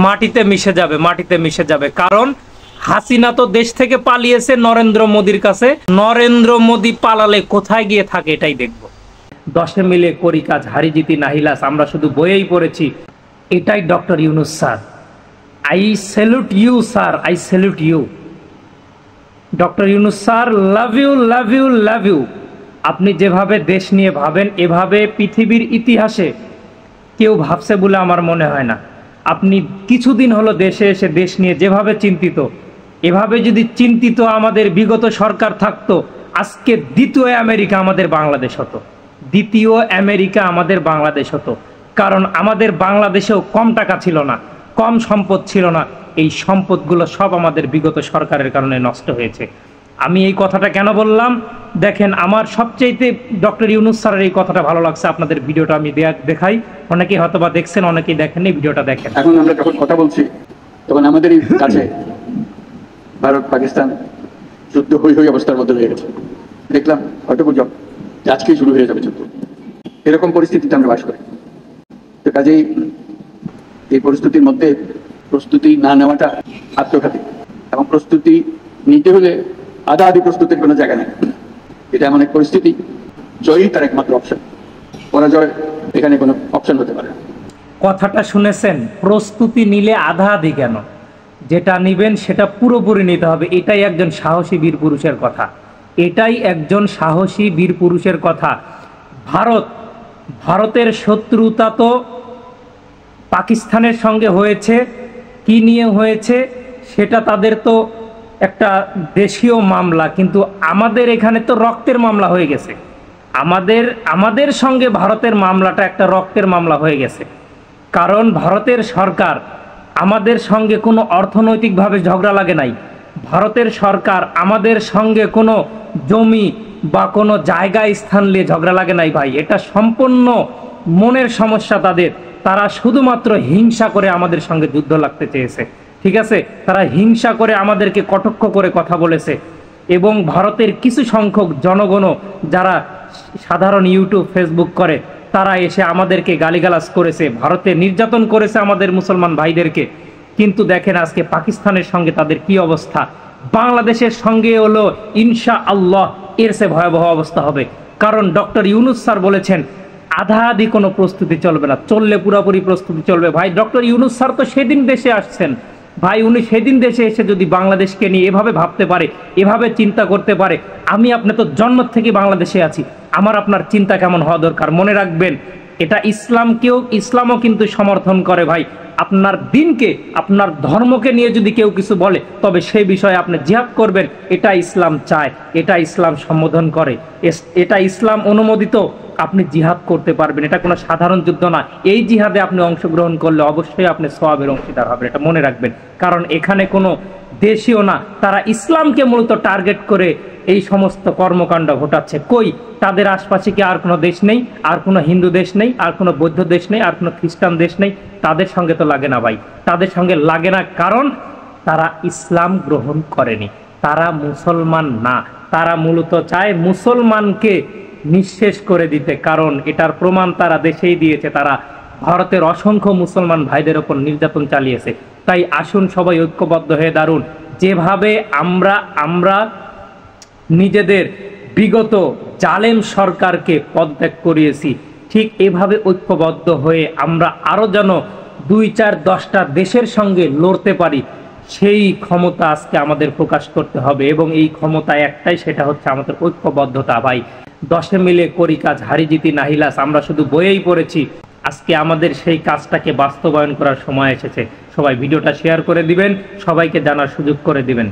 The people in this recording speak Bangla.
মাটিতে মিশে যাবে, মাটিতে মিশে যাবে। কারণ হাসিনা তো দেশ থেকে পালিয়েছে নরেন্দ্র মোদির কাছে। নরেন্দ্র মোদি পালালে কোথায় গিয়ে থাকে এটাই দেখব। 10 মিলে করি কাজ, হারি জিতি নাহিলাস, আমরা শুধু বইয়েই পড়েছি। এটাই doctor Yunus sir. I salute you sir, I salute you doctor Yunus sir. Love you, love you, love you. আপনি যেভাবে দেশ নিয়ে ভাবেন, এভাবে পৃথিবীর ইতিহাসে কেউ ভাবছে বলে আমার মনে হয় না। আপনি কিছুদিন হলো দেশে এসে দেশ নিয়ে যেভাবে চিন্তিত, এভাবে যদি চিন্তিত আমাদের বিগত সরকার থাকতো, আজকে দ্বিতীয় আমেরিকা আমাদের বাংলাদেশ হতো, দ্বিতীয় আমেরিকা আমাদের বাংলাদেশ হতো। কারণ আমাদের বাংলাদেশেও কম টাকা ছিল না, কম সম্পদ ছিল না। এই সম্পদগুলো সব আমাদের বিগত সরকারের কারণে নষ্ট হয়েছে। আমি এই কথাটা কেন বললাম দেখেন, আমার সবচেয়ে ডক্টর ইউনূস স্যারের এই কথাটা ভালো লাগছে। আপনাদের ভিডিওটা আমি দেখাই, অনেকেই হয়তো বা দেখছেন, অনেকেই দেখেননি, ভিডিওটা দেখেন। এখন আমরা যখন কথা বলছি তখন আমাদেরই কাছে ভারত পাকিস্তান যুদ্ধ হই অবস্থার মধ্যে হয়ে গেছে। দেখলাম হয়তো গুজব যে আজকেই শুরু হয়ে যাবে যুদ্ধ, এরকম পরিস্থিতিতে আমরা বাস করি। তো কাজেই এই পরিস্থিতির মধ্যে প্রস্তুতি না নেওয়াটা আত্মঘাতী, এবং প্রস্তুতি নিতে হলে আধা আধি প্রস্তুতির কোনো জায়গা নেই। এটা এমন এক পরিস্থিতি, জয়ই তার একমাত্র অপশন, পরাজয় এখানে কোনো অপশন হতে পারে না। কথাটা শুনেছেন? প্রস্তুতি নিলে আধা আধি কেন, যেটা নিবেন সেটা পুরোপুরি নিতে হবে। এটাই একজন সাহসী বীর পুরুষের কথা, এটাই একজন সাহসী বীর পুরুষের কথা। ভারতের শত্রুতা তো পাকিস্তানের সঙ্গে হয়েছে, কি নিয়ে হয়েছে সেটা তাদের তো একটা দেশীয় মামলা, কিন্তু আমাদের এখানে তো রক্তের মামলা হয়ে গেছে। আমাদের সঙ্গে ভারতের মামলাটা একটা রক্তের মামলা হয়ে গেছে। কারণ ভারতের সরকার আমাদের সঙ্গে কোনো অর্থনৈতিকভাবে ঝগড়া লাগে নাই। ভারতের সরকার আমাদের সঙ্গে কোনো জমি বা কোনো জায়গায় স্থান নিয়ে ঝগড়া লাগে নাই ভাই। এটা সম্পূর্ণ মনের সমস্যা তাদের। তারা শুধুমাত্র হিংসা করে আমাদের সঙ্গে যুদ্ধ লাগতে চেয়েছে, ঠিক আছে? তারা হিংসা করে আমাদেরকে কটাক্ষ করে কথা বলেছে। এবং ভারতের কিছু সংখ্যক জনগণও যারা সাধারণ ইউটিউব ফেসবুক করে, তারা এসে আমাদেরকে গালিগালাজ করেছে, ভারতে নির্যাতন করেছে আমাদের মুসলমান ভাইদেরকে। কিন্তু দেখেন আজকে পাকিস্তানের সঙ্গে তাদের কি অবস্থা, বাংলাদেশের সঙ্গে হলো ইনশাআল্লাহ এর চেয়ে ভয়াবহ অবস্থা হবে। কারণ ডক্টর ইউনূস স্যার বলেছেন আধা আধি কোনো প্রস্তুতি চলবে না, চললে পুরোপুরি প্রস্তুতি চলবে। ভাই ডক্টর ইউনূস স্যার তো সেদিন দেশে আসছেন ভাই, উনি সেদিন দেশে এসে যদি বাংলাদেশকে নিয়ে এভাবে ভাবতে পারে, এভাবে চিন্তা করতে পারে, আমি আপনি তো জন্ম থেকে বাংলাদেশে আছি, আমার আপনার চিন্তা কেমন হওয়া দরকার। মনে রাখবেন এটা ইসলামও কিন্তু সমর্থন করে ভাই। আপনার দিনকে, আপনার ধর্মকে নিয়ে যদি কেউ কিছু বলে, তবে সেই বিষয়ে আপনি জিহাদ করবেন, এটা ইসলাম চায়, এটা ইসলাম সম্বোধন করে, এটা ইসলাম অনুমোদিত। আপনি জিহাদ করতে পারবেন, এটা কোনো সাধারণ যুদ্ধ না। এই জিহাদে আপনি অংশগ্রহণ করলে অবশ্যই আপনি সওয়াবের অংশীদার হবেন, এটা মনে রাখবেন। কারণ এখানে কোনো দেশীয় না, তারা ইসলামকে মূলত টার্গেট করে এই সমস্ত কর্মকাণ্ড ঘটাচ্ছে। কই তাদের আশপাশে কি আর কোনো দেশ নেই, আর কোনো হিন্দু দেশ নেই, আর কোনো বৌদ্ধ দেশ নেই, আর কোনো খ্রিস্টান দেশ নেই? তাদের সঙ্গে তো লাগে না ভাই, তাদের সঙ্গে লাগে না। কারণ তারা ইসলাম গ্রহণ করেনি, তারা মুসলমান না, তারা মূলত চায় মুসলমানকে নিঃশেষ করে দিতে। কারণ এটার প্রমাণ তারা দেশেই দিয়েছে, তারা ভারতের অসংখ্য মুসলমান ভাইদের ওপর নির্যাতন চালিয়েছে। তাই আসুন সবাই ঐক্যবদ্ধ হয়ে দাঁড়ুন। যেভাবে আমরা নিজেদের বিগত জালেম সরকারকে পদত্যাগ করিয়েছি, ঠিক এভাবে ঐক্যবদ্ধ হয়ে আমরা আরও যেন 2, 4, 10টা দেশের সঙ্গে লড়তে পারি, সেই ক্ষমতা আজকে আমাদের প্রকাশ করতে হবে। এবং এই ক্ষমতা একটাই, সেটা হচ্ছে আমাদের ঐক্যবদ্ধতা ভাই। 10 মিলে করি কাজ, হারি জিতি নাহিলাস, আমরা শুধু বইয়েই পড়েছি। আজকে আমাদের সেই কাজটাকে বাস্তবায়ন করার সময় এসেছে। সবাই ভিডিওটা শেয়ার করে দিবেন, সবাইকে জানার সুযোগ করে দিবেন।